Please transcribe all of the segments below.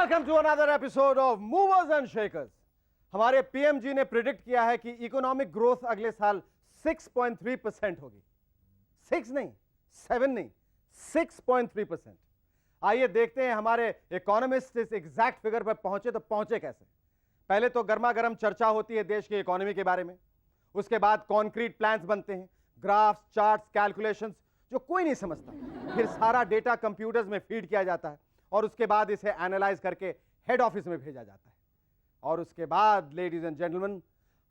Welcome to another episode of movers and shakers. हमारे PM ji ने predict किया है कि इकोनॉमिक ग्रोथ अगले साल 6.3% होगी। 6 नहीं, 7 नहीं, 6.3%। आइए देखते हैं हमारे इकोनॉमिस्ट इस एग्जैक्ट फिगर पर पहुंचे तो पहुंचे कैसे। पहले तो गर्मा गर्म चर्चा होती है देश की इकोनॉमी के बारे में, उसके बाद कॉन्क्रीट प्लान्स बनते हैं, ग्राफ्स, चार्ट्स, कैलकुलेशंस जो कोई नहीं समझता। फिर सारा डेटा कंप्यूटर्स में फीड किया जाता है और उसके बाद इसे एनालाइज करके हेड ऑफिस में भेजा जाता है। और उसके बाद लेडीज एंड जेंटलमैन,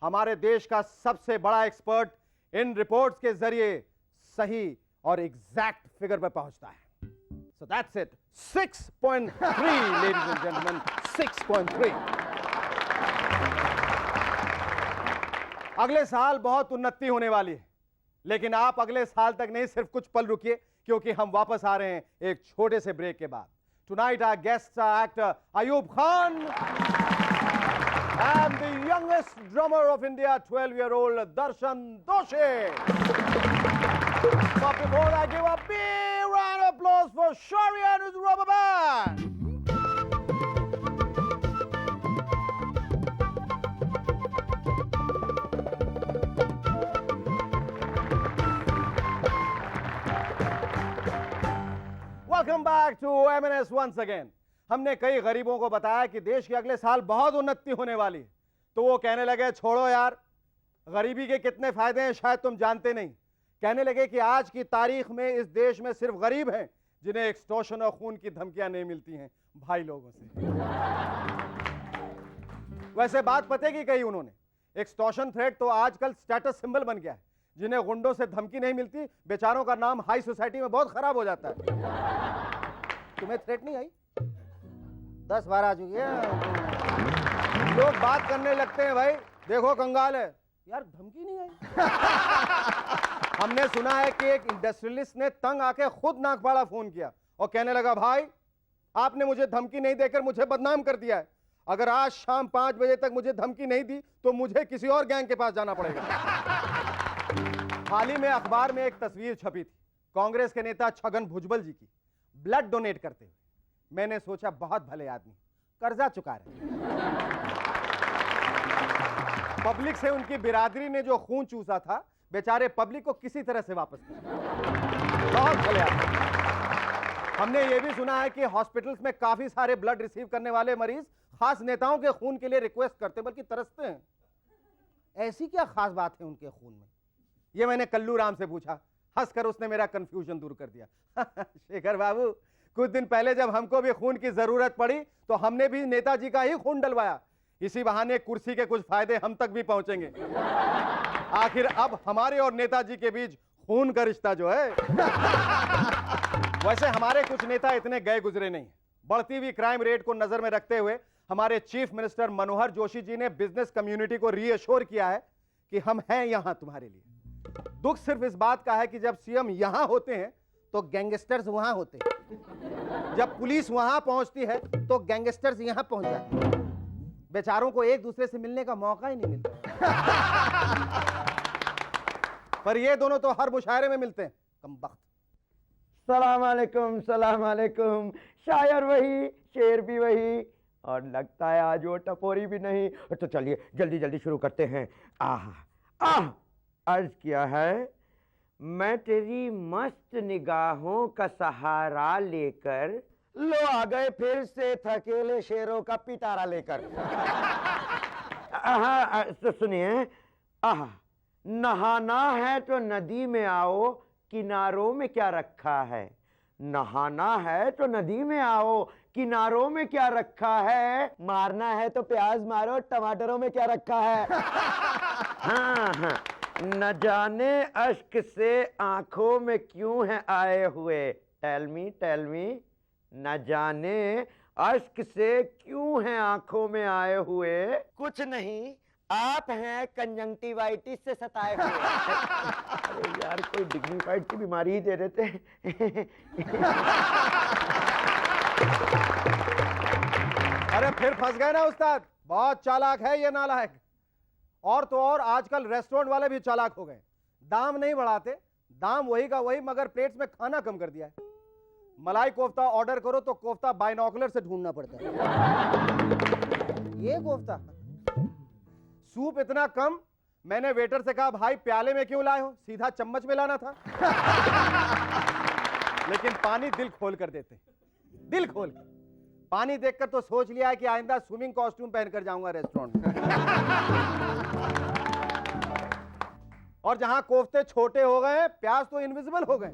हमारे देश का सबसे बड़ा एक्सपर्ट इन रिपोर्ट्स के जरिए सही और एग्जैक्ट फिगर पर पहुंचता है। So that's it, 6.3 ladies and gentleman, 6.3। अगले साल बहुत उन्नति होने वाली है, लेकिन आप अगले साल तक नहीं, सिर्फ कुछ पल रुकिए, क्योंकि हम वापस आ रहे हैं एक छोटे से ब्रेक के बाद। Tonight our guests are actor Ayub Khan and the youngest drummer of India, 12-year-old Darshan Doshi. But before I give a big round of applause for Shari and his rubber band. Welcome back to MNS once again. हमने कई गरीबों को बताया कि देश की अगले साल बहुत उन्नति होने वाली है, तो वो कहने लगे छोड़ो यार, गरीबी के कितने फायदे हैं शायद तुम जानते नहीं। कहने लगे कि आज की तारीख में इस देश में सिर्फ गरीब हैं जिन्हें एक्सटॉर्शन और खून की धमकियां नहीं मिलती हैं भाई लोगों से। वैसे बात पते की कही उन्होंने, एक्सटॉर्शन थ्रेट तो आजकल स्टेटस सिंबल बन गया है। जिन्हें गुंडों से धमकी नहीं मिलती, बेचारों का नाम हाई सोसाइटी में बहुत खराब हो जाता है। तुम्हें थ्रेट नहीं आई? 10 बार आ चुकी है। लोग बात करने लगते हैं, भाई देखो कंगाल है यार, धमकी नहीं आई। हमने सुना है कि एक इंडस्ट्रियलिस्ट ने तंग आके खुद नागपाड़ा फोन किया और कहने लगा, भाई आपने मुझे धमकी नहीं देकर मुझे बदनाम कर दिया है। अगर आज शाम 5 बजे तक मुझे धमकी नहीं दी तो मुझे किसी और गैंग के पास जाना पड़ेगा। हाल ही में अखबार में एक तस्वीर छपी थी कांग्रेस के नेता छगन भुजबल जी की ब्लड डोनेट करते हुए। मैंने सोचा बहुत भले आदमी, कर्जा चुका रहे। पब्लिक से उनकी बिरादरी ने जो खून चूसा था, बेचारे पब्लिक को किसी तरह से वापस किया। बहुत भले आदमी। हमने ये भी सुना है कि हॉस्पिटल्स में काफी सारे ब्लड रिसीव करने वाले मरीज खास नेताओं के खून के लिए रिक्वेस्ट करते बल्कि तरसते हैं। ऐसी क्या खास बात है उनके खून में? ये मैंने कल्लू राम से पूछा, हंसकर उसने मेरा कंफ्यूजन दूर कर दिया। शेखर बाबू, कुछ दिन पहले जब हमको भी खून की जरूरत पड़ी तो हमने भी नेताजी का ही खून डलवाया। इसी बहाने कुर्सी के कुछ फायदे हम तक भी पहुंचेंगे। आखिर अब हमारे और नेताजी के बीच खून का रिश्ता जो है। वैसे हमारे कुछ नेता इतने गए गुजरे नहीं। बढ़ती हुई क्राइम रेट को नजर में रखते हुए हमारे चीफ मिनिस्टर मनोहर जोशी जी ने बिजनेस कम्युनिटी को रीअश्योर किया है कि हम हैं यहां तुम्हारे लिए। दुख सिर्फ इस बात का है कि जब सीएम यहां होते हैं तो गैंगस्टर्स वहां होते हैं, जब पुलिस वहां पहुंचती है तो गैंगस्टर्स यहां पहुंच जाते हैं। बेचारों को एक दूसरे से मिलने का मौका ही नहीं मिलता। पर ये दोनों तो हर मुशायरे में मिलते हैं, कमबख्त। सलाम अलैकुम, सलाम अलैकुम। शायर वही, शेर भी वही, और लगता है आज वो टपोरी भी नहीं। तो चलिए जल्दी जल्दी शुरू करते हैं। अर्ज किया है, मैं तेरी मस्त निगाहों का सहारा लेकर, लो आ गए फिर से थकेले शेरों का पिटारा लेकर। तो सुनिए, नहाना है तो नदी में आओ, किनारों में क्या रखा है। नहाना है तो नदी में आओ, किनारों में क्या रखा है। मारना है तो प्याज मारो, टमाटरों में क्या रखा है। हाँ, न जाने अश्क से आंखों में क्यों है आए हुए। टेल मी, न जाने अश्क से क्यों है आंखों में आए हुए। कुछ नहीं, आप हैं कंजंक्टिवाइटिस से सताए हुए। अरे यार, कोई डिग्निफाइड की बीमारी ही दे देते। अरे फिर फंस गए ना उस्ताद, बहुत चालाक है ये नालायक। और तो और आजकल रेस्टोरेंट वाले भी चालाक हो गए। दाम नहीं बढ़ाते, दाम वही का वही, मगर प्लेट्स में खाना कम कर दिया है। मलाई कोफ्ता ऑर्डर करो तो कोफ्ता बाइनोकुलर से ढूंढना पड़ता है। ये कोफ्ता, सूप इतना कम, मैंने वेटर से कहा भाई प्याले में क्यों लाए हो, सीधा चम्मच में लाना था। लेकिन पानी दिल खोल कर देते, दिल खोल कर। पानी देखकर तो सोच लिया है कि आइंदा स्विमिंग कॉस्ट्यूम पहनकर जाऊंगा रेस्टोरेंट में। और जहां कोफ्ते छोटे हो गए, प्याज तो इनविजिबल हो गए।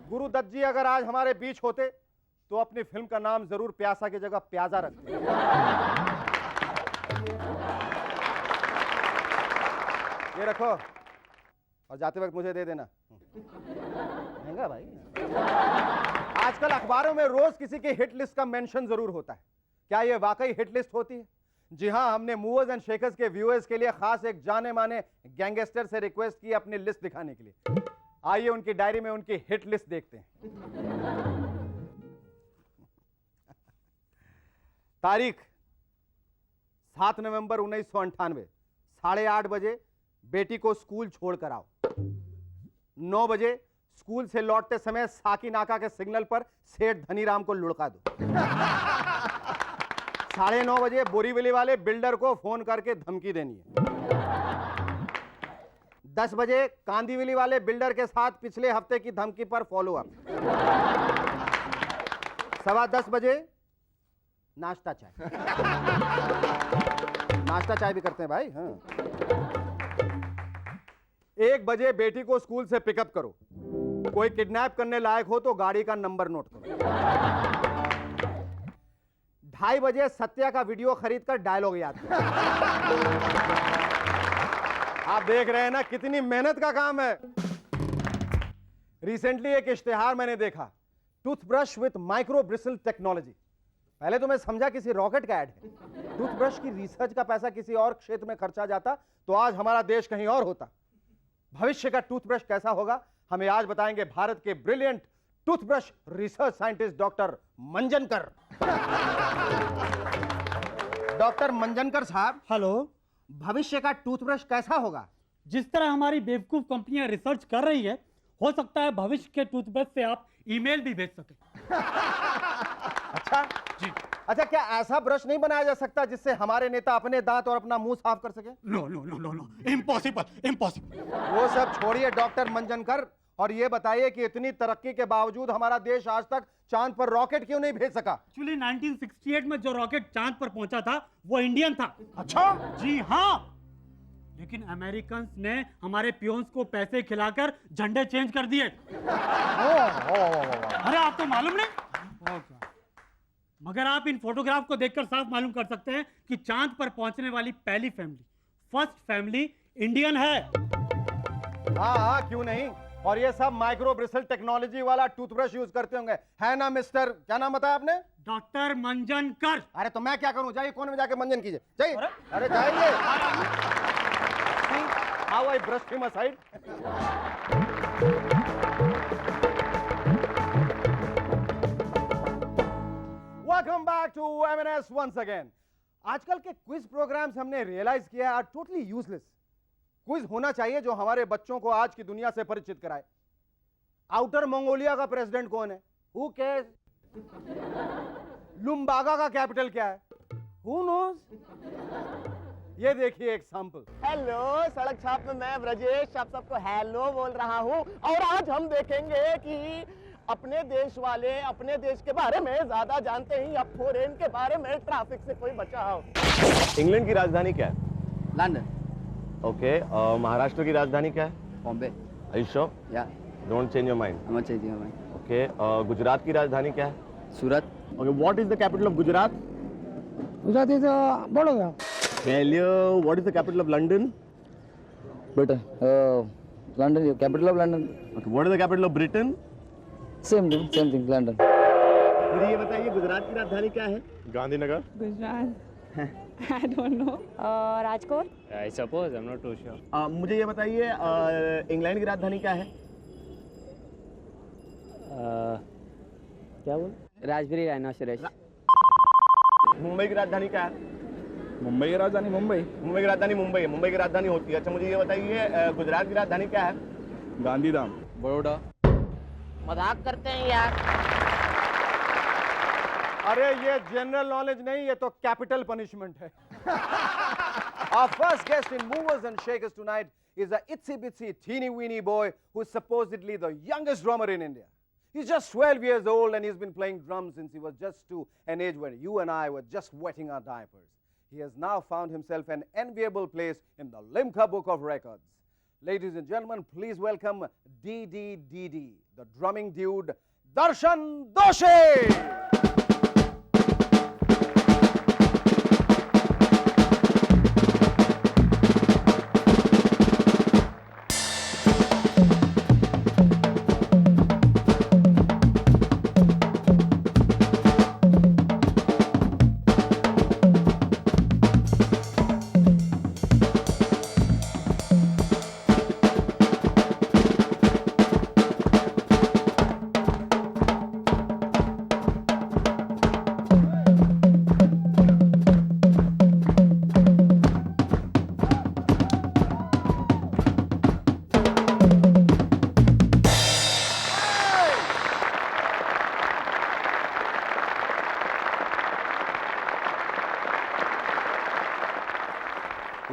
गुरु दत्त जी अगर आज हमारे बीच होते तो अपनी फिल्म का नाम जरूर प्यासा की जगह प्याजा रखते। ये रखो और जाते वक्त मुझे दे देना। महंगा भाई। आजकल अखबारों में रोज किसी की हिट लिस्ट का मेंशन जरूर होता है। क्या ये वाकई हिट लिस्ट होती है? जी हां, हमने मूवर्स एंड शेकर्स के व्यूअर्स के लिए खास एक जाने माने गैंगस्टर से रिक्वेस्ट की अपनी लिस्ट दिखाने के लिए। आइए उनकी डायरी में उनकी हिट लिस्ट देखते हैं। तारीख 7 नवंबर 1998, 8:30 बजे बेटी को स्कूल छोड़कर आओ। 9 बजे स्कूल से लौटते समय साकी नाका के सिग्नल पर सेठ धनीराम को लुढ़का दो। 9:30 बजे बोरीवली वाले बिल्डर को फोन करके धमकी देनी है। 10 बजे कांदीवली वाले बिल्डर के साथ पिछले हफ्ते की धमकी पर फॉलो अप। 10:15 बजे नाश्ता चाय। नाश्ता चाय भी करते हैं भाई। हाँ। 1 बजे बेटी को स्कूल से पिकअप करो। कोई किडनैप करने लायक हो तो गाड़ी का नंबर नोट करो। 2:30 बजे सत्या का वीडियो खरीदकर डायलॉग याद करो। आप देख रहे हैं ना कितनी मेहनत का काम है। रिसेंटली एक इश्तिहार मैंने देखा, toothbrush with micro bristle technology. पहले तो मैं समझा किसी रॉकेट का ऐड है। टूथब्रश की रिसर्च का पैसा किसी और क्षेत्र में खर्चा जाता तो आज हमारा देश कहीं और होता। भविष्य का टूथब्रश कैसा होगा हमें आज बताएंगे भारत के brilliant toothbrush research scientist doctor Manjankar. Doctor Manjankar sahab, hello. भविष्य का टूथब्रश कैसा होगा? जिस तरह हमारी बेवकूफ कंपनियां रिसर्च कर रही है, हो सकता है भविष्य के टूथब्रश से आप ईमेल भी भेज सके। अच्छा जी। अच्छा, क्या ऐसा ब्रश नहीं बनाया जा सकता जिससे हमारे नेता अपने दांत और अपना मुंह साफ कर सके? No no no no no, impossible impossible. वो सब छोड़िए डॉक्टर मंजनकर, और ये बताइए कि इतनी तरक्की के बावजूद हमारा देश आज तक चांद पर रॉकेट क्यों नहीं भेज सका? एक्चुअली 1968 में जो रॉकेट चांद पर पहुंचा था वो इंडियन था। अच्छा जी हाँ, लेकिन अमेरिकन्स ने हमारे पियोन्स को पैसे खिलाकर झंडे चेंज कर दिए। अरे आपको मालूम नहीं? मगर आप इन फोटोग्राफ को देखकर साफ मालूम कर सकते हैं कि चांद पर पहुंचने वाली पहली फैमिली, फर्स्ट फैमिली इंडियन है। हाँ हाँ, क्यों नहीं। और ये सब माइक्रो ब्रिसल टेक्नोलॉजी वाला टूथब्रश यूज करते होंगे, है ना मिस्टर, क्या नाम बताया आपने? डॉक्टर मंजनकर। अरे तो मैं क्या करूं, जाइए कोने में जाके मंजन कीजिए, जाइए। अरे जाइए। How I brush him aside. Welcome back to MNS once again. आजकल के क्विज प्रोग्राम्स हमने रियलाइज किया आर टोटली यूजलेस। क्विज होना चाहिए जो हमारे बच्चों को आज की दुनिया से परिचित कराए। आउटर मंगोलिया का प्रेसिडेंट कौन है? Who cares? लुम्बागा का कैपिटल क्या है? Who knows? ये देखिए एक सैंपल। हेलो, सड़क छाप में मैं ब्रजेश आप सबको हेलो बोल रहा हूँ। और आज हम देखेंगे कि अपने देश वाले अपने देश के बारे में ज्यादा जानते हैं या फॉरेन के बारे में ट्रैफिक से कोई बचा हो। इंग्लैंड की राजधानी क्या है? लंदन। ओके। महाराष्ट्र की राजधानी क्या है? बॉम्बे। Are you sure? या Don't change your mind. हम चाहिए हमें। Okay. गुजरात की राजधानी क्या है? सूरत। Okay. What is the capital of Gujarat? Gujarat is Baroda. Failure. What is the capital of London? Britain. London capital of London. Okay. What is the capital of Britain? Same thing London. मुझे ये बताइए गुजरात की राजधानी क्या है? Gandhinagar. Gujarat. I don't know. Rajkot. I suppose, I'm not too sure. मुझे ये बताइए इंग्लैंड की राजधानी क्या है? क्या बोल? राजबरी राइनोसरस। मुंबई की राजधानी क्या है? मुंबई की राजधानी मुंबई। मुंबई की राजधानी मुंबई है। मुंबई की राजधानी होती है। अच्छा मुझे ये बताइए गुजरात की राजधानी क्या है? गांधीधाम। बड़ौदा। मजाक करते हैं यार। अरे ये जनरल नॉलेज नहीं, ये तो कैपिटल पनिशमेंट है। Our first guest in Movers and Shakers tonight is a itsy bitsy teeny weeny boy who is supposedly the youngest drummer in India. He's just 12 years old and he's been playing drums since he was just 2, an age when you and I were just wetting our diapers. He has now found himself an enviable place in the Limca Book of Records. Ladies and gentlemen, please welcome DDDD, the drumming dude, Darshan Doshi!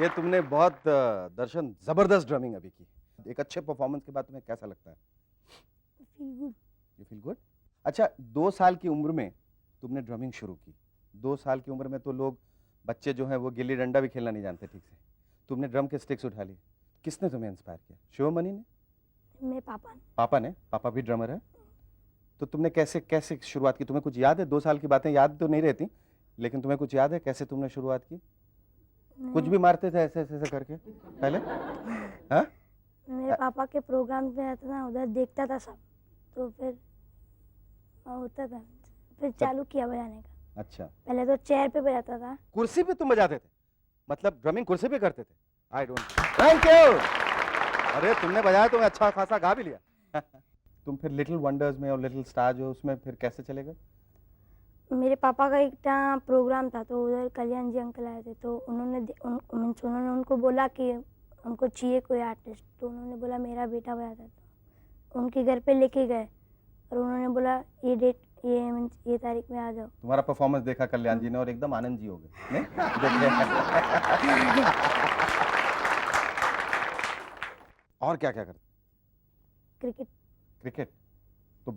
ये तुमने बहुत दर्शन जबरदस्त drumming अभी की। एक अच्छे performance के बाद तुम्हें कैसा लगता है? You feel good. अच्छा, 2 साल की उम्र में तुमने ड्रमिंग शुरू की। 2 साल की उम्र में तो लोग, बच्चे जो हैं वो गिल्ली डंडा भी खेलना नहीं जानते ठीक से। तुमने ड्रम के स्टिक्स उठा लिए। किसने तुम्हें इंस्पायर किया? शिवमणि ने? मेरे पापा ने। पापा ने? पापा भी ड्रमर है? तो तुमने कैसे कैसे शुरुआत की? तुम्हें कुछ याद है? 2 साल की बातें याद तो नहीं रहती, लेकिन तुम्हें कुछ याद है कैसे तुमने शुरुआत की? कुछ भी मारते थे ऐसे ऐसे करके पहले? हाँ? मेरे पापा के प्रोग्राम पे रहता था, उधर देखता था सब, तो फिर होता था, फिर चालू किया बजाने का। अच्छा, पहले तो चेयर पे बजाता था। कुर्सी पे तुम बजाते थे? मतलब ड्रमिंग कुर्सी पे करते थे? I don't, thank you. अरे तुमने बजाया तो अच्छा खासा गा भी लिया। तुम फिर लिटिल वंडर्स में और लिटिल स्टार जो उसमें फिर कैसे चले गए? मेरे पापा का एक प्रोग्राम था, तो उधर कल्याण जी अंकल आए थे, तो उन्होंने उनको बोला कि उनको चाहिए कोई आर्टिस्ट, तो उन्होंने बोला मेरा बेटा बजाता, तो उनके घर पे लेके गए और उन्होंने बोला ये डेट ये तारीख में आ जाओ। तुम्हारा परफॉर्मेंस देखा कल्याण जी ने और एकदम आनंद जी हो गए। नहीं? और क्या क्या करते? क्रिकेट। क्रिकेट? तो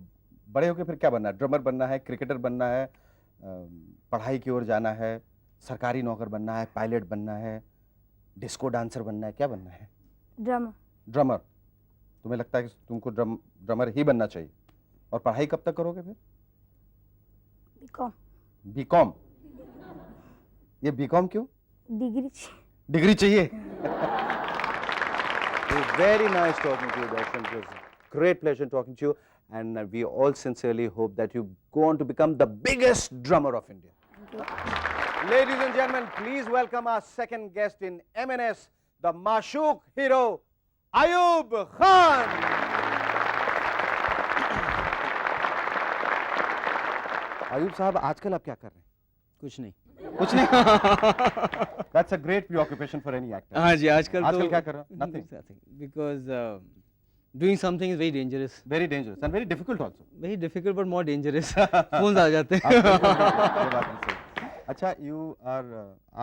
बड़े होके फिर क्या बनना है? ड्रमर बनना है, क्रिकेटर बनना है, पढ़ाई की ओर जाना है, सरकारी नौकर बनना है, पायलट बनना है, डिस्को डांसर बनना है, क्या बनना है? ड्रमर। ड्रमर। तुम्हें लगता है कि तुमको ड्रमर ही बनना चाहिए? और पढ़ाई कब तक करोगे फिर? बीकॉम। बीकॉम? ये बीकॉम क्यों? डिग्री चाहिए। Very nice talking to you, Darshan. It was a great pleasure talking to you, and we all sincerely hope that you go on to become the biggest drummer of India. Ladies and gentlemen, please welcome our second guest in MNS, the Mashook hero, Ayub Khan. Ayub साहब, आजकल आप क्या कर रहे हैं? कुछ नहीं। कुछ नहीं? That's a great preoccupation for any actor. हाँ जी, आजकल क्या कर रहे हो? Nothing. Because doing something is very dangerous. Very dangerous and very difficult also. Very difficult but more dangerous. Phone आ जाते हैं। ये बात भी सही। अच्छा,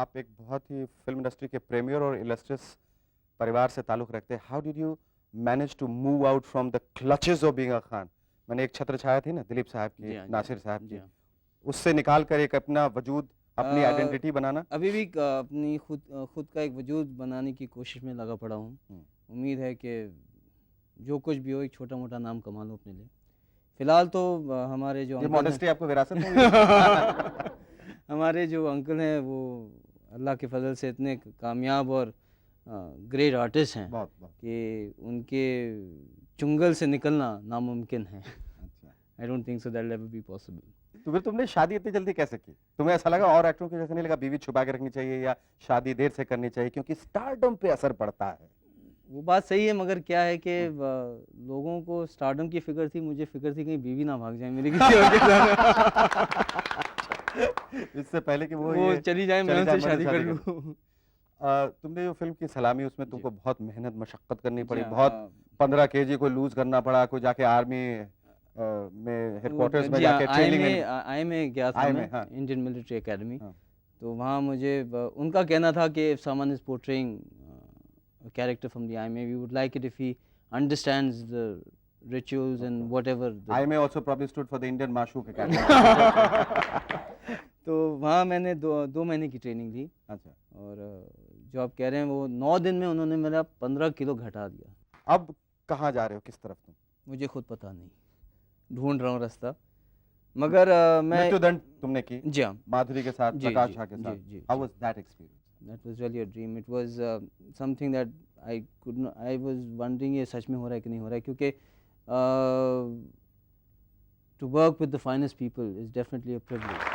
आप एक बहुत ही फिल्म इंडस्ट्री के प्रीमियर और इलस्ट्रियस परिवार से ताल्लुक रखते हैं। How did you manage to move out from the clutches of being a Khan? मैंने एक छत्र छाया थी ना दिलीप साहब की, नासिर साहब की, उससे निकाल कर एक अपना वजूद, अपनी आइडेंटिटी बनाना। अभी भी अपनी खुद का एक वजूद बनाने की कोशिश में लगा पड़ा हूँ। उम्मीद है कि जो कुछ भी हो एक छोटा मोटा नाम कमा लो अपने लिए। फिलहाल तो हमारे जो मॉडेस्टी आपको विरासत में मिली। हमारे जो अंकल हैं वो अल्लाह के फजल से इतने कामयाब और ग्रेट आर्टिस्ट हैं कि उनके चुंगल से निकलना नामुमकिन है। I don't think so that will ever be possible. तो फिर तुमने शादी इतनी जल्दी कैसे की? तुम्हें ऐसा लगा और एक्टरों के जैसे नहीं लगा बीवी छुपा के रखनी चाहिए या शादी देर से करनी चाहिए क्योंकि स्टारडम पे असर पड़ता है? वो बात सही है, मगर क्या है कि लोगों को स्टारडम की फिक्र थी, मुझे फिक्र थी कहीं बीवी ना भाग जाए मेरी किसी और के साथ। इससे पहले कि वो चली जाए मैं उनसे शादी कर लूं। तुमने जो फिल्म की सलामी उसमें तुमको बहुत मेहनत मशक्कत करनी पड़ी, बहुत 15 kg को लूज करना पड़ा, कोई जाके आर्मी में हेडक्वार्टर्स में जी जाके हाँ, ट्रेनिंग आई में गया था आई मैं, में, हाँ। Indian military academy. हाँ। तो वहाँ मुझे उनका कहना था कि if someone is portraying a character from the IMA, we would like it if he understands the rituals and whatever the आई में also probably stood for the Indian Mashuk Academy। तो वहाँ मैंने 2 महीने की ट्रेनिंग ली, अच्छा, और जो आप कह रहे हैं वो 9 दिन में उन्होंने मेरा 15 किलो घटा दिया। अब कहाँ जा रहे हो, किस तरफ तुम? मुझे खुद पता नहीं, ढूंढ रहा हूँ रास्ता। मगर मैं मृत्युदंड तुमने की जी हाँ, माधुरी के साथ, जी, प्रकाश जी, झा के जी, साथ। जी, हाउ जी। Was that experience? that was really a dream. It was something that I could not, I was wondering ये सच में हो रहा है कि नहीं हो रहा है, क्योंकि to work with the finest people is definitely a privilege.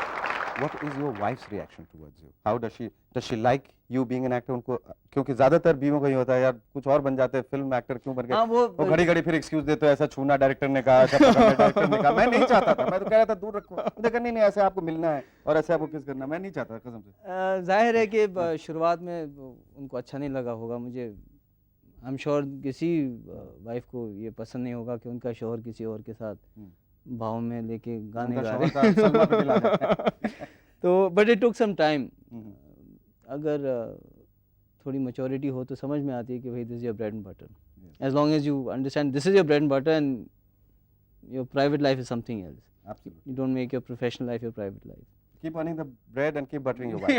What is your wife's reaction towards you? How does she like you being an actor? उनको, क्योंकि ज्यादातर बीवियों का ये होता है, यार कुछ और बन जाते हैं, फिल्म एक्टर क्यों बन गए? हाँ, वो घड़ी घड़ी फिर एक्सक्यूज देते हो, ऐसा छूना डायरेक्टर ने कहा, ऐसा पकड़ना डायरेक्टर ने कहा। मैं नहीं चाहता था, मैं तो कह रहा था दूर रखो, मुझे करनी नहीं, ऐसे आपको मिलना है और ऐसे आपको किस करना, मैं नहीं चाहता कसम से। जाहिर है कि शुरुआत में उनको अच्छा नहीं लगा होगा। मुझे आई एम श्योर किसी वाइफ को ये पसंद नहीं होगा कि उनका शौहर किसी और के साथ भाव में लेके गाने गा रहे उनका शौहर का सलमा पे दिला है। तो but it took some time. अगर थोड़ी मैच्योरिटी हो तो समझ में आती है कि भाई this is your bread and butter, as long as you understand this is your bread and butter and your private life is something else. Absolutely. You don't make your professional life your private life. Keep earning the bread and keep buttering your wife.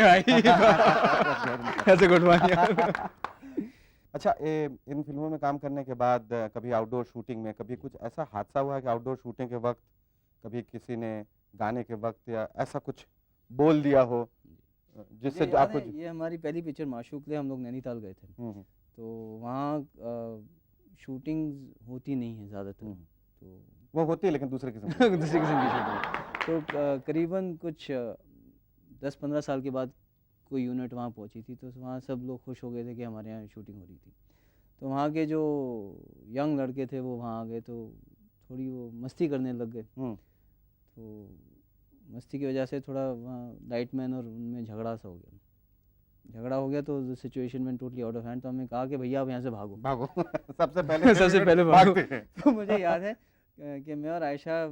That's a good one. Yeah. अच्छा, इन फिल्मों में काम करने के बाद कभी outdoor shooting में कभी कुछ ऐसा हादसा हुआ है कि आउटडोर शूटिंग के वक्त कभी किसी ने गाने के वक्त या ऐसा कुछ बोल दिया हो जिससे मुझे याद आपको है, ये हमारी पहली पिक्चर माशूक के लिए हम लोग नैनीताल गए थे। तो वहाँ शूटिंग होती नहीं है ज़्यादातर, तो वो होती है लेकिन दूसरे किस्म की। दूसरी किस्म की शूटिंग। तो करीबन कुछ 10-15 साल के बाद कोई यूनिट वहाँ पहुँची थी, तो वहाँ सब लोग खुश हो गए थे कि हमारे यहाँ शूटिंग हो रही थी। तो वहाँ के जो यंग लड़के थे वो वहाँ आ गए, तो थोड़ी वो मस्ती करने लग गए। तो मस्ती की वजह से थोड़ा वहाँ लाइटमैन और उनमें झगड़ा सा हो गया, तो द सिचुएशन में टोटली आउट ऑफ हैंड। तो हमने कहा कि भैया आप यहाँ से भागो सबसे पहले भागो। भागते हैं। तो मुझे याद है कि मैं और आयशा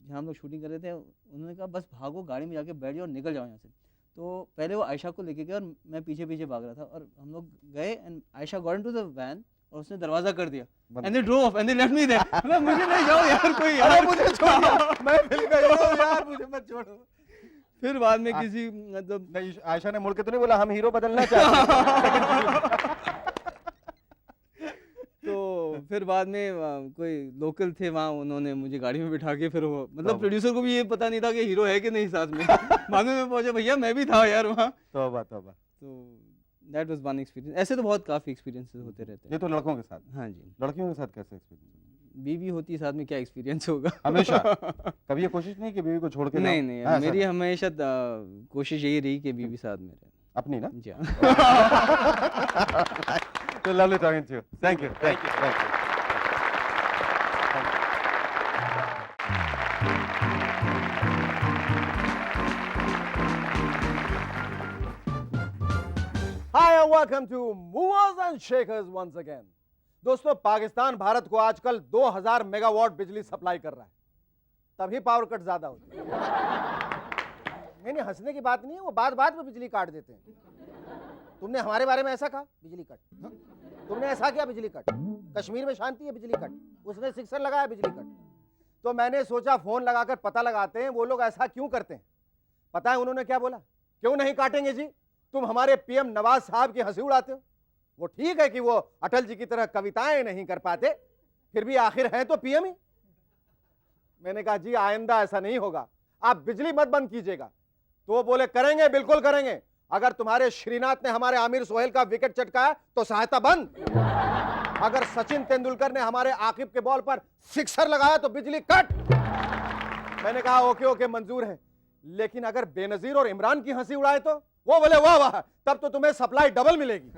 जहाँ हम लोग शूटिंग कर रहे थे, उन्होंने कहा बस भागो, गाड़ी में जाके बैठ जाओ और निकल जाओ यहाँ से। तो पहले वो आयशा को लेके गए और मैं पीछे पीछे भाग रहा था, और हम लोग गए and Ayesha got into the van और उसने दरवाजा कर दिया and they drove off and they left me there. मुझे नहीं जाओ यार, कोई यार मुझे छोड़ो, मैं फिल्म का हीरो हूं यार, मुझे मत छोड़ो। फिर बाद में किसी मतलब नहीं, आयशा ने मुड़ के तो नहीं बोला हम हीरो बदलना चाहते हैं। तो फिर बाद में कोई लोकल थे वहाँ, उन्होंने मुझे गाड़ी में बिठा के फिर वो मतलब प्रोड्यूसर को भी ये पता नहीं था कि हीरो है कि नहीं साथ में। बाद में पहुंचे, भैया मैं भी था यार वहाँ। तौबा। तो दैट वाज वन एक्सपीरियंस। ऐसे तो बहुत काफ़ी एक्सपीरियंसेस होते रहते ये हैं। तो लड़कों के साथ। हाँ जी। लड़कियों के साथ कैसे एक्सपीरियंस? बीवी होती साथ में क्या एक्सपीरियंस होगा? हमेशा कभी ये कोशिश नहीं कि बीवी को छोड़ के नहीं जाओ? नहीं, हाँ, मेरी सर। हमेशा कोशिश यही रही कि बीवी साथ में रहे। अपनी ना? जी हाँ। So lovely talking to you. Thank you. Thank you. Thank you. Hi and welcome to Movers and Shakers once again. दोस्तों, पाकिस्तान भारत को आजकल 2000 मेगावाट बिजली सप्लाई कर रहा है, तभी पावर कट ज्यादा होती है। नहीं, हंसने की बात नहीं है, वो बात में बिजली काट देते हैं। तुमने हमारे बारे में ऐसा कहा, बिजली कट। तुमने ऐसा किया, बिजली कट। कश्मीर में शांति है, बिजली कट। उसने सिक्सर लगाया, बिजली कट। तो मैंने सोचा फोन लगाकर पता लगाते हैं वो लोग ऐसा क्यों करते हैं। पता है उन्होंने क्या बोला? क्यों नहीं काटेंगे जी, तुम हमारे पीएम नवाज साहब की हंसी उड़ाते हो। वो ठीक है कि वो अटल जी की तरह कविताएं नहीं कर पाते, फिर भी आखिर हैं तो पीएम ही। मैंने कहा जी आइंदा ऐसा नहीं होगा, आप बिजली मत बंद कीजिएगा। तो वो बोले करेंगे, बिल्कुल करेंगे। अगर तुम्हारे श्रीनाथ ने हमारे आमिर सोहेल का विकेट चटकाया तो सहायता बंद। अगर सचिन तेंदुलकर ने हमारे आकिब के बॉल पर सिक्सर लगाया तो बिजली कट। मैंने कहा ओके ओके मंजूर है, लेकिन अगर बेनजीर और इमरान की हंसी उड़ाए तो? वो बोले वाह वाह, तब तो तुम्हें सप्लाई डबल मिलेगी।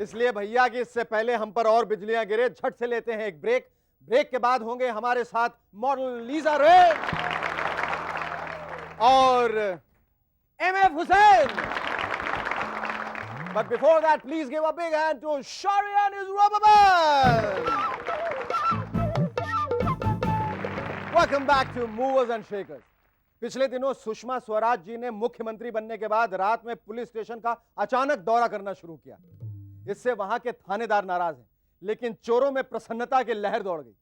इसलिए भैया कि इससे पहले हम पर और बिजलियां गिरे, झट से लेते हैं एक ब्रेक। ब्रेक के बाद होंगे हमारे साथ मॉडल लीजा रे और MF Hussain. But before that, please give a big hand to Shari and his rubber band. Welcome back to movers and shakers. पिछले दिनों सुषमा स्वराज जी ने मुख्यमंत्री बनने के बाद रात में पुलिस स्टेशन का अचानक दौरा करना शुरू किया। इससे वहां के थानेदार नाराज हैं, लेकिन चोरों में प्रसन्नता की लहर दौड़ गई।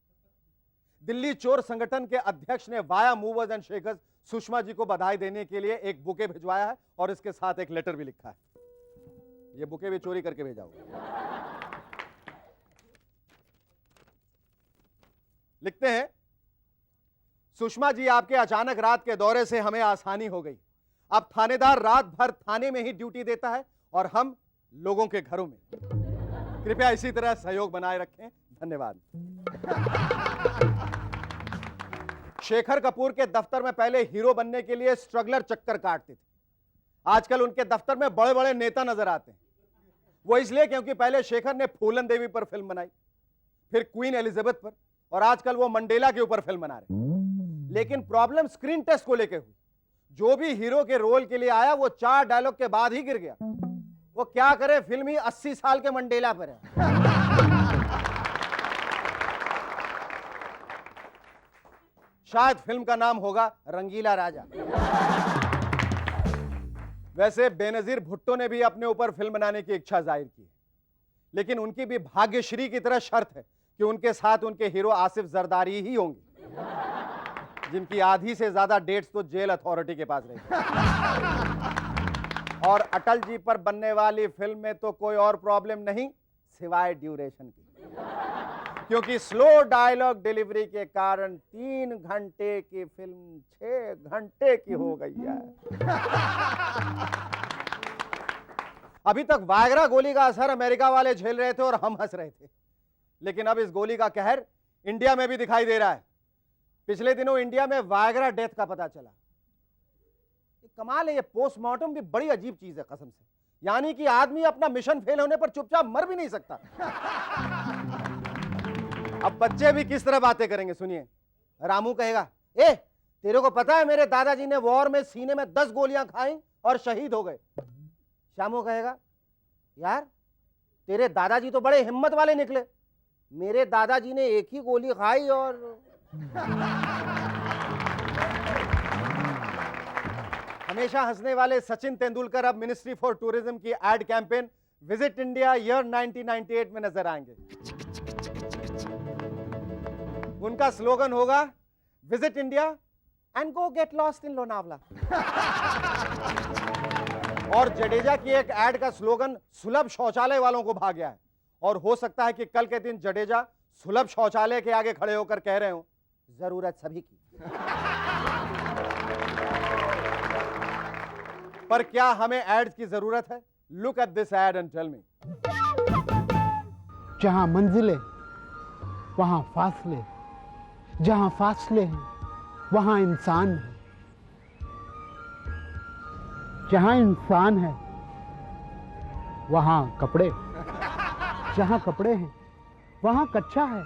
दिल्ली चोर संगठन के अध्यक्ष ने via movers and shakers Sushma ji को बधाई देने के लिए एक बुके भिजवाया है और इसके साथ एक लेटर भी लिखा है। यह बुके भी चोरी करके भेजा होगा। लिखते हैं, सुषमा जी, आपके अचानक रात के दौरे से हमें आसानी हो गई। अब थानेदार रात भर थाने में ही ड्यूटी देता है और हम लोगों के घरों में। कृपया इसी तरह सहयोग बनाए रखें। धन्यवाद। शेखर कपूर के दफ्तर में पहले हीरो बनने के लिए स्ट्रगलर चक्कर काटते थे। आजकल उनके दफ्तर में बड़े बड़े नेता नजर आते हैं। वो इसलिए क्योंकि पहले शेखर ने फूलन देवी पर फिल्म बनाई, फिर क्वीन एलिजाबेथ पर, और आजकल वो मंडेला के ऊपर फिल्म बना रहे। लेकिन प्रॉब्लम स्क्रीन टेस्ट को लेकर हुई। जो भी हीरो के रोल के लिए आया वो 4 डायलॉग के बाद ही गिर गया। वो क्या करे, फिल्म ही 80 साल के मंडेला पर है। शायद फिल्म का नाम होगा रंगीला राजा। वैसे बेनजीर भुट्टो ने भी अपने ऊपर फिल्म बनाने की इच्छा जाहिर की, लेकिन उनकी भी भाग्यश्री की तरह शर्त है कि उनके साथ उनके हीरो आसिफ जरदारी ही होंगे, जिनकी आधी से ज्यादा डेट्स तो जेल अथॉरिटी के पास रही। और अटल जी पर बनने वाली फिल्म में तो कोई और प्रॉब्लम नहीं सिवाय ड्यूरेशन की, क्योंकि स्लो डायलॉग डिलीवरी के कारण 3 घंटे की फिल्म 6 घंटे की हो गई है। अभी तक वायग्रा गोली का असर अमेरिका वाले झेल रहे थे और हम हंस रहे थे, लेकिन अब इस गोली का कहर इंडिया में भी दिखाई दे रहा है। पिछले दिनों इंडिया में वायग्रा डेथ का पता चला। कमाल है, ये पोस्टमार्टम भी बड़ी अजीब चीज है कसम से। यानी कि आदमी अपना मिशन फेल होने पर चुपचाप मर भी नहीं सकता। अब बच्चे भी किस तरह बातें करेंगे, सुनिए। रामू कहेगा, ए तेरे को पता है मेरे दादाजी ने वॉर में सीने में 10 गोलियां खाई और शहीद हो गए। श्यामू कहेगा, यार तेरे दादाजी तो बड़े हिम्मत वाले निकले, मेरे दादाजी ने एक ही गोली खाई और हमेशा हंसने वाले सचिन तेंदुलकर अब मिनिस्ट्री फॉर टूरिज्म की ad campaign visit India year 1998 में नजर आएंगे। उनका स्लोगन होगा visit India and go get lost in Lonavala. और जडेजा की एक एड का स्लोगन सुलभ शौचालय वालों को भा गया है, और हो सकता है कि कल के दिन जडेजा सुलभ शौचालय के आगे खड़े होकर कह रहे हो जरूरत सभी की। पर क्या हमें एड्स की जरूरत है? Look at this ad and tell me. जहां मंजिलें वहां फासले, जहां फासले हैं वहां इंसान है, जहां इंसान है वहां कपड़े, जहां कपड़े हैं वहां कच्चा है,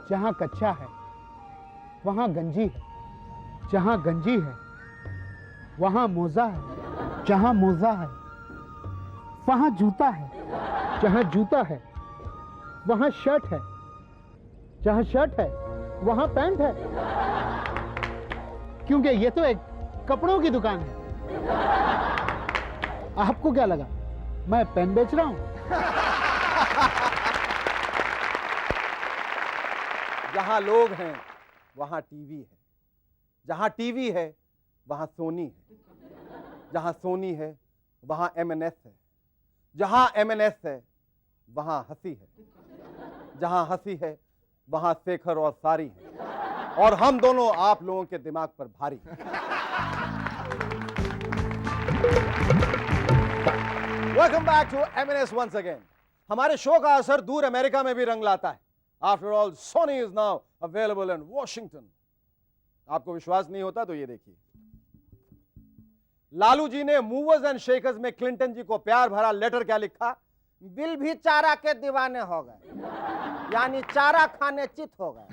जहां कच्चा है वहां गंजी है, जहां गंजी है वहां मोजा है, जहां मोजा है वहां जूता है, जहां जूता है वहां शर्ट है, जहां शर्ट है वहां पैंट है, क्योंकि ये तो एक कपड़ों की दुकान है। आपको क्या लगा मैं पेन बेच रहा हूं? जहां लोग हैं वहां टीवी है, जहां टीवी है वहां सोनी है, जहां सोनी है वहां एमएनएस है, जहां एमएनएस है वहां हंसी है, जहां हंसी है वहां शेखर और सारी है, और हम दोनों आप लोगों के दिमाग पर भारी। Welcome back to MNS once again. हमारे शो का असर दूर अमेरिका में भी रंग लाता है। After all Sony is now available in Washington. आपको विश्वास नहीं होता तो ये देखिए। लालू जी ने मूवर्स एंड शेकर्स में क्लिंटन जी को प्यार भरा लेटर क्या लिखा? बिल भी चारा के दीवाने हो गए, यानी चारा खाने चित हो गए।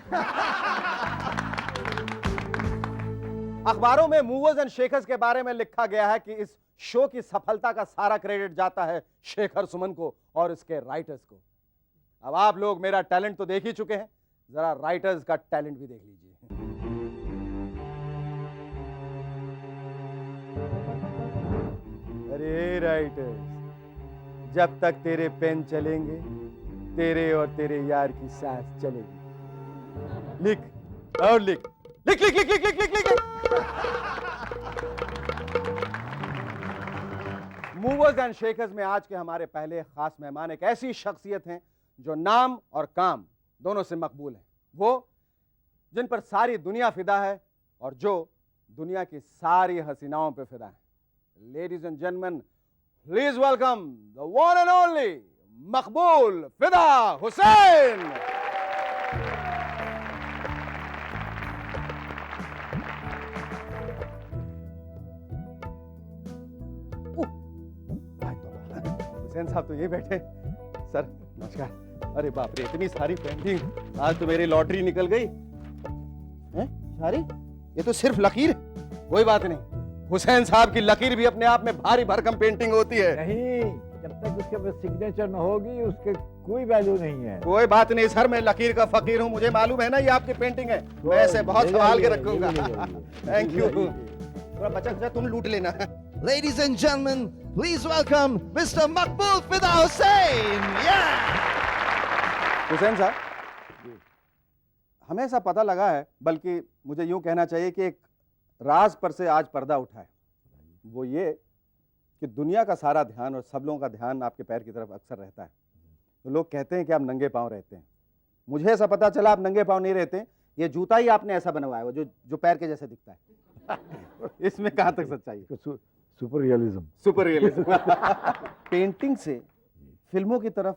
अखबारों में मूवर्स एंड शेकर्स के बारे में लिखा गया है कि इस शो की सफलता का सारा क्रेडिट जाता है शेखर सुमन को और इसके राइटर्स को। अब आप लोग मेरा टैलेंट तो देख ही चुके हैं, जरा राइटर्स का टैलेंट भी देख लीजिए। अरे राइटर्स, जब तक तेरे पेन चलेंगे तेरे और तेरे यार की सांस चलेगी। लिख और लिख, लिख लिख लिख लिख लिख लिख लिख। मूवर्स एंड शेकर्स में आज के हमारे पहले खास मेहमान एक ऐसी शख्सियत हैं जो नाम और काम दोनों से मकबूल हैं, वो जिन पर सारी दुनिया फिदा है और जो दुनिया की सारी हसीनाओं पे फिदा है। Ladies and gentleman, please welcome the one and only मकबूल फिदा हुसैन। हुसैन साहब तो ये बैठे। सर नमस्कार। अरे बाप रे, इतनी सारी पेंटिंग, आज तो मेरी लॉटरी निकल गई। हैं? सारी? ये तो सिर्फ लकीर। कोई बात नहीं, हुसैन साहब की लकीर भी अपने आप में भारी भरकम पेंटिंग होती है। नहीं, जब तक उसके पास सिग्नेचर न होगी उसके कोई वैल्यू नहीं है। कोई बात नहीं सर, मैं लकीर का फकीर हूँ, मुझे मालूम है ना ये आपकी पेंटिंग है, मैं ऐसे बहुत संभाल के रखूंगा। Thank you. थोड़ा बचा तुम लूट लेना। Ladies and gentlemen, please welcome Mr. Maqbool Fida Hussain. Yeah. Hussain साहब, हमें ऐसा पता लगा है, बल्कि मुझे यूं कहना चाहिए कि एक राज पर से आज पर्दा उठा है। वो ये कि दुनिया का सारा ध्यान और सब लोगों का ध्यान आपके पैर की तरफ अक्सर रहता है। तो लोग कहते हैं कि आप नंगे पांव रहते हैं। मुझे ऐसा पता चला आप नंगे पांव नहीं रहते, ये जूता ही आपने ऐसा बनवाया वो जो पैर के जैसे दिखता है। इसमें कहां तक सच्चाई है? Super realism. Super realism. Painting से फिल्मों की तरफ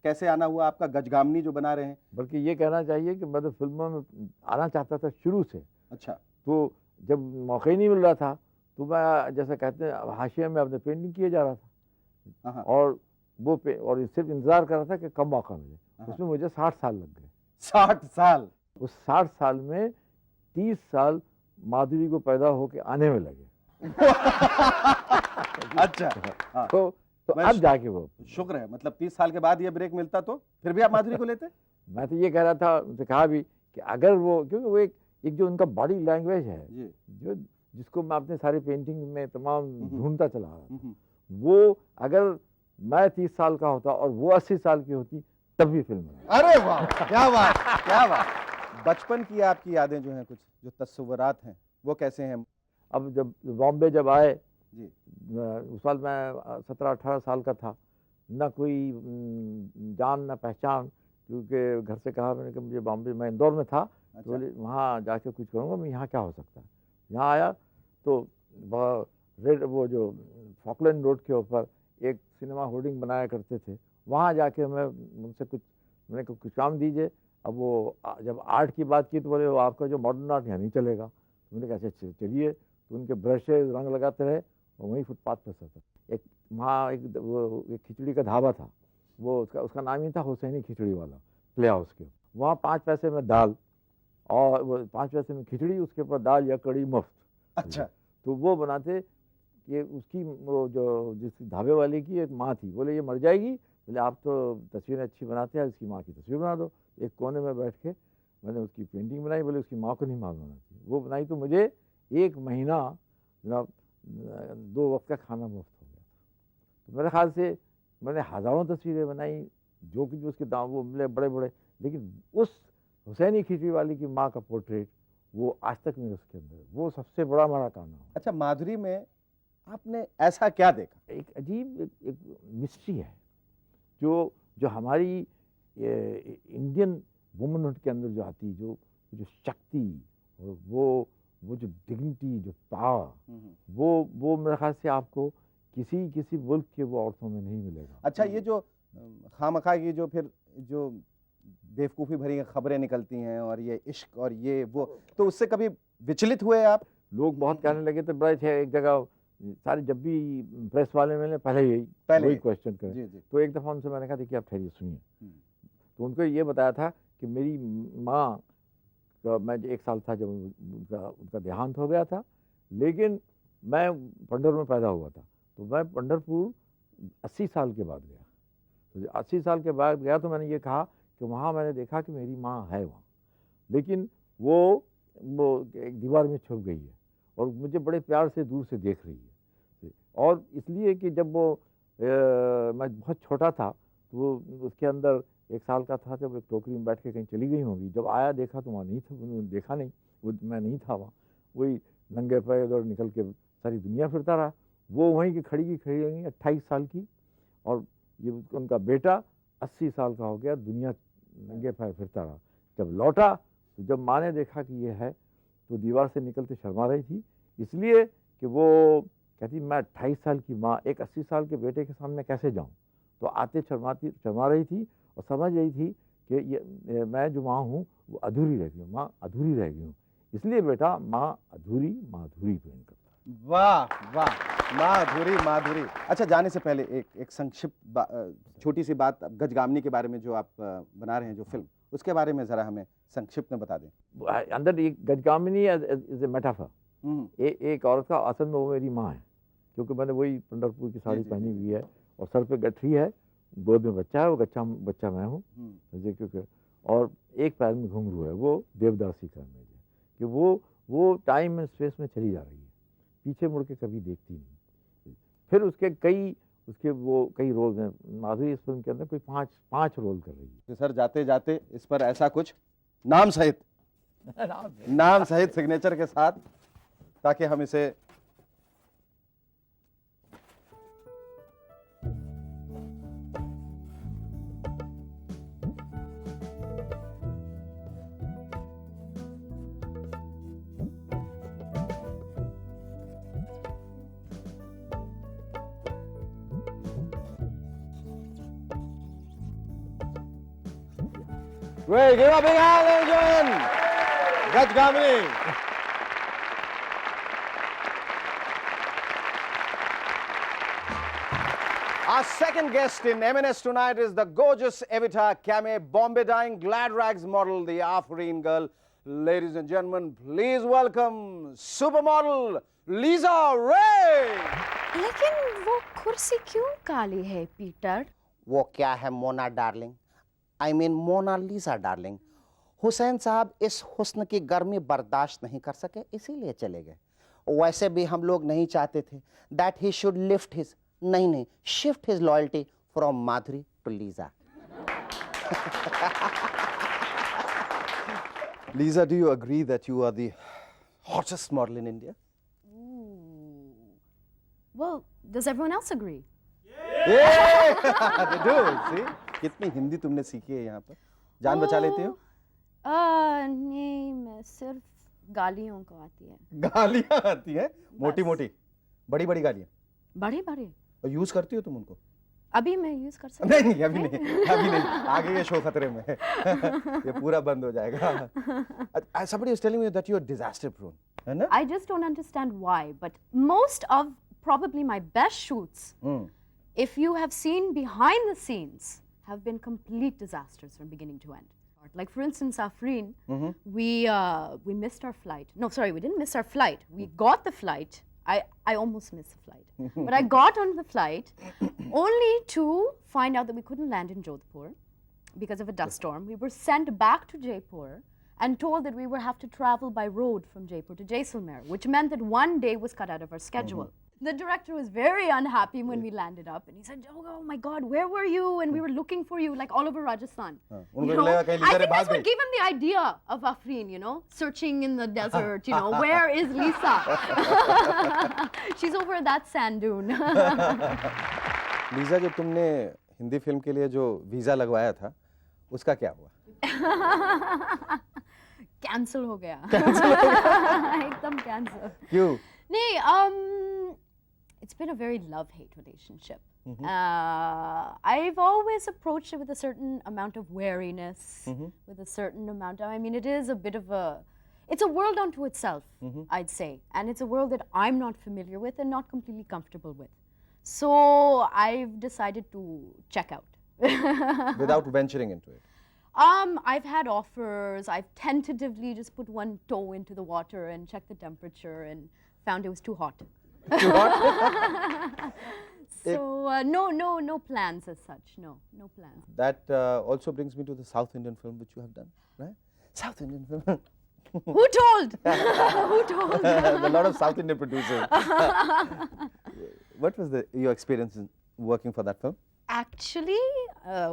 कैसे आना हुआ आपका? गजगामनी जो बना रहे हैं। बल्कि ये कहना चाहिए कि मैं तो फिल्मों में आना चाहता था शुरू से। अच्छा। तो जब मौका ही नहीं मिल रहा था तो मैं, जैसे कहते हैं, हाशिया में अपने पेंटिंग किए जा रहा था और वो और सिर्फ इंतजार कर रहा था कि कब मौका मिले। उसमें मुझे 60 साल लग गए। 60 साल? उस 60 साल में 30 साल माधुरी को पैदा होके आने में लगे। अच्छा। हाँ। तो अब जाके वो शुक्र है, मतलब 30 साल के बाद ये ब्रेक मिलता तो फिर भी आप माधुरी को लेते? मैं तो ये कह रहा था, उनसे कहा भी कि अगर वो, क्योंकि वो एक जो उनका बॉडी लैंग्वेज है जो जिसको मैं अपने सारी पेंटिंग में तमाम ढूंढता चला रहा था, वो अगर मैं 30 साल का होता और वो 80 साल की होती तब भी फिल्म है। अरे वाह, क्या बात, क्या बात। बचपन की आपकी यादें जो हैं, कुछ जो तस्वुरात हैं, वो कैसे हैं? अब जब बॉम्बे जब आए जी, उस साल मैं 17-18 साल का था, ना कोई जान ना पहचान, क्योंकि घर से कहा मैंने कि मुझे बॉम्बे, मैं इंदौर में था। अच्छा। तो बोले वहाँ जाके कुछ करूँगा मैं, यहाँ क्या हो सकता है। यहाँ आया तो वो जो फॉकलैंड रोड के ऊपर एक सिनेमा होर्डिंग बनाया करते थे, वहाँ जाके मैं उनसे मैंने कुछ काम दीजिए। अब वो जब आर्ट की बात की तो बोले वो आपका जो मॉडर्न आर्ट यहाँ नहीं चलेगा। तो मैंने कहा अच्छा चलिए। तो उनके ब्रशेज रंग लगाते रहे और वहीं फुटपाथ पर था। एक वहाँ एक खिचड़ी का ढाबा था, वो उसका नाम ही था हुसैनी खिचड़ी वाला, प्ले हाउस के। वहाँ 5 पैसे में दाल और वो 5 पैसे में खिचड़ी, उसके ऊपर दाल या कड़ी मुफ्त। अच्छा। तो वो बनाते कि उसकी वो जो जिस ढाबे वाले की एक माँ थी, बोले ये मर जाएगी, बोले आप तो तस्वीरें अच्छी बनाते हैं, इसकी माँ की तस्वीर बना दो। एक कोने में बैठ के मैंने उसकी पेंटिंग बनाई। बोले उसकी माँ को नहीं मालूम थी, वो बनाई। तो मुझे 1 महीना 2 वक्त का खाना मुफ्त हो गया था। तो मेरे ख्याल से मैंने हज़ारों तस्वीरें बनाई, जो कि उसके दाम वो मिले बड़े बड़े, लेकिन उस हुसैनी खिचड़ी वाली की माँ का पोर्ट्रेट वो आज तक मेरे उसके अंदर, वो सबसे बड़ा हमारा काम है। अच्छा, माधुरी में आपने ऐसा क्या देखा? एक अजीब एक मिस्ट्री है जो हमारी इंडियन वुमनहुड के अंदर जो आती, जो शक्ति और वो जो डिग्निटी, जो पावर, वो मेरे ख्याल से आपको किसी मुल्क के वो औरतों में नहीं मिलेगा। अच्छा, ये जो खामखा की जो फिर जो बेवकूफ़ी भरी खबरें निकलती हैं और ये इश्क और ये वो, तो उससे कभी विचलित हुए आप? लोग बहुत कहने लगे थे, बड़े थे एक जगह सारे, जब भी प्रेस वाले मिले पहले वही क्वेश्चन करें। तो एक दफ़ा उनसे मैंने कहा देखिए आप ठहरिए सुनिए। तो उनको ये बताया था कि मेरी माँ का, मैं 1 साल था जब उनका देहांत हो गया था, लेकिन मैं पंढरपुर में पैदा हुआ था। तो मैं पंढरपुर 80 साल के बाद गया। तो 80 साल के बाद गया तो मैंने ये कहा कि वहाँ मैंने देखा कि मेरी माँ है वहाँ, लेकिन वो एक दीवार में छुप गई है और मुझे बड़े प्यार से दूर से देख रही है। और इसलिए कि जब वो मैं बहुत छोटा था तो वो उसके अंदर 1 साल का था, जब एक टोकरी में बैठ के कहीं चली गई होंगी, जब आया देखा तो वहाँ नहीं था, उन्होंने देखा नहीं, वो मैं नहीं था वहाँ, वही नंगे पैर उधर निकल के सारी दुनिया फिरता रहा। वो वहीं की खड़ी रही 28 साल की, और ये उनका बेटा 80 साल का हो गया, दुनिया नंगे पैर फिरता रहा। जब लौटा तो जब माँ ने देखा कि ये है तो दीवार से निकलते शर्मा रही थी, इसलिए कि वो कहती मैं 28 साल की माँ एक 80 साल के बेटे के सामने कैसे जाऊँ। तो आते शर्मा रही थी और समझ रही थी कि ये मैं जो माँ हूँ वो अधूरी रह गई हूँ, माँ अधूरी रह गई हूँ, इसलिए बेटा माँ अधूरी ट्रेन करता है। वाह वाह, माधुरी माधुरी। अच्छा, जाने से पहले एक संक्षिप्त छोटी सी बात गजगामिनी के बारे में, जो आप बना रहे हैं जो फिल्म, उसके बारे में जरा हमें संक्षिप्त में बता दें। अंदर एक गजगामिनी इज ए मेटाफर, एक औरत का, असल में वो मेरी माँ है, क्योंकि मैंने वही पंढरपुर की साड़ी पहनी हुई है और सर पे गठरी है, गोद में बच्चा है, वो बच्चा मैं हूँ, क्योंकि और एक पैर में घुंघरू है, वो देवदासी का इमेज है कि वो टाइम एंड स्पेस में चली जा रही है, पीछे मुड़ के कभी देखती नहीं। फिर उसके कई रोल हैं। माधुरी इस फिल्म के अंदर कोई पांच रोल कर रही है। सर, जाते जाते इस पर ऐसा कुछ नाम सहित सिग्नेचर के साथ, ताकि हम इसे Great, give a big hand, ladies and gentlemen. Gajgamini. Our second guest in M&S tonight is the gorgeous Evita Kame, Bombay Dyeing Glad Rags model, the Afreen girl. Ladies and gentlemen, please welcome supermodel Lisa Ray. लेकिन वो कुर्सी क्यों काली है, Peter? वो क्या है Mona darling, I mean Mona Lisa darling, Husain साहब इस हुस्न की गर्मी बर्दाश्त नहीं कर सके, इसीलिए चले गए। वैसे भी हम लोग नहीं चाहते थे that he should lift his, नहीं, shift his loyalty from Madhuri to Lisa. Lisa, do you agree that you are the hottest model in India? Well, does everyone else agree? Yeah, they do. See, कितनी हिंदी तुमने सीखी है यहाँ पर, जान बचा लेती हो? नहीं, मैं सिर्फ गालियों को आती है। गालियाँ आती हैं, मोटी मोटी, बड़ी बड़ी गालियाँ। बड़े बड़े। और यूज करती हो तुम उनको? अभी मैं यूज कर सकती हूँ? नहीं, अभी नहीं, आगे ये शो खतरे में है, ये पूरा बंद हो जाएगा। Somebody is telling me that you are disaster prone, है ना? I just don't understand why, but most of probably my best shoots, if you have seen behind the scenes, have been complete disasters from beginning to end. Like for instance, Afreen, we missed our flight. No, sorry, we didn't miss our flight. We got the flight. I almost missed the flight. But I got on the flight only to find out that we couldn't land in Jodhpur because of a dust storm. We were sent back to Jaipur and told that we would have to travel by road from Jaipur to Jaisalmer, which meant that one day was cut out of our schedule. The director was very unhappy when we landed up, and he said, oh my God, where were you? And we were looking for you, like all over Rajasthan. You know? I think that's what gave him the idea of Afreen, you know, searching in the desert, you know, where is Lisa? She's over that sand dune. Lisa, जो तुमने Hindi film के लिए जो visa लगवाया था, उसका क्या हुआ? कैंसिल हो गया। एकदम कैंसिल। क्यों? नहीं, it's been a very love-hate relationship. I've always approached it with a certain amount of wariness, with a certain amount of, I mean, it is a bit of a, it's a world unto itself, I'd say. And it's a world that I'm not familiar with and not completely comfortable with. So I've decided to check out. Without venturing into it? I've had offers. I've tentatively just put one toe into the water and checked the temperature and found it was too hot. Too hot? So no plans as such. No plans. That also brings me to the South Indian film which you have done, right? South Indian film. Who told? Who told? A lot of South Indian producers. what was your experience in working for that film? Actually,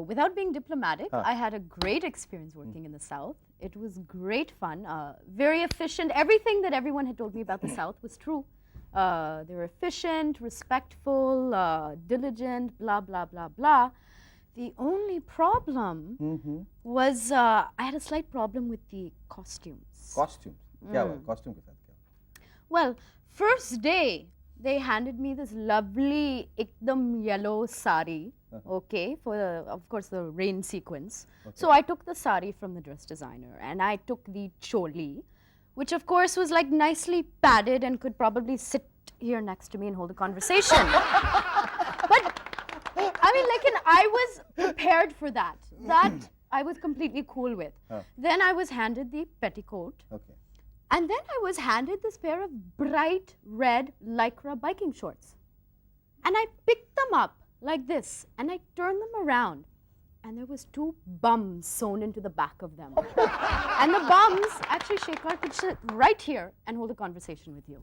without being diplomatic, I had a great experience working in the South. It was great fun, very efficient. Everything that everyone had told me about the South was true. They were efficient, respectful, diligent, blah, blah, blah, blah. The only problem was I had a slight problem with the costumes. Costumes? क्या हुआ? Costume के साथ क्या? Well, first day, they handed me this lovely ekdam yellow sari, okay, for of course the rain sequence. Okay. So I took the sari from the dress designer and I took the choli, which of course was like nicely padded and could probably sit here next to me and hold a conversation. But I mean, like, I was prepared for that. That I was completely cool with. Then I was handed the petticoat. Okay. And then I was handed this pair of bright red lycra biking shorts. And I picked them up like this and I turned them around and there was 2 bums sewn into the back of them. And the bums, actually Shekhar could sit right here and hold a conversation with you.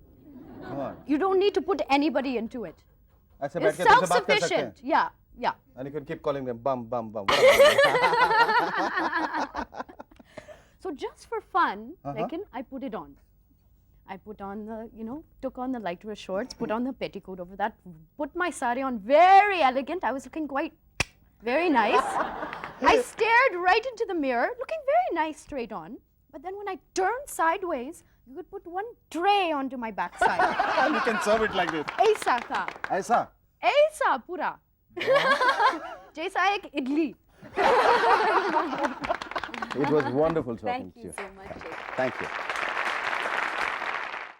You don't need to put anybody into it. It's self-sufficient. Yeah, yeah. And you can keep calling them bum, bum, bum. So just for fun, I put it on. I put on the, took on the lycra shorts, put on the petticoat over that, put my sari on, very elegant. I was looking quite very nice. I stared right into the mirror, looking very nice straight on. But then when I turned sideways, you could put 1 tray onto my backside. And you can serve it like this. Aisa tha. Aisa? Aisa, pura. Jaisa ek idli. It was wonderful talking Thank to you so much. Thank you.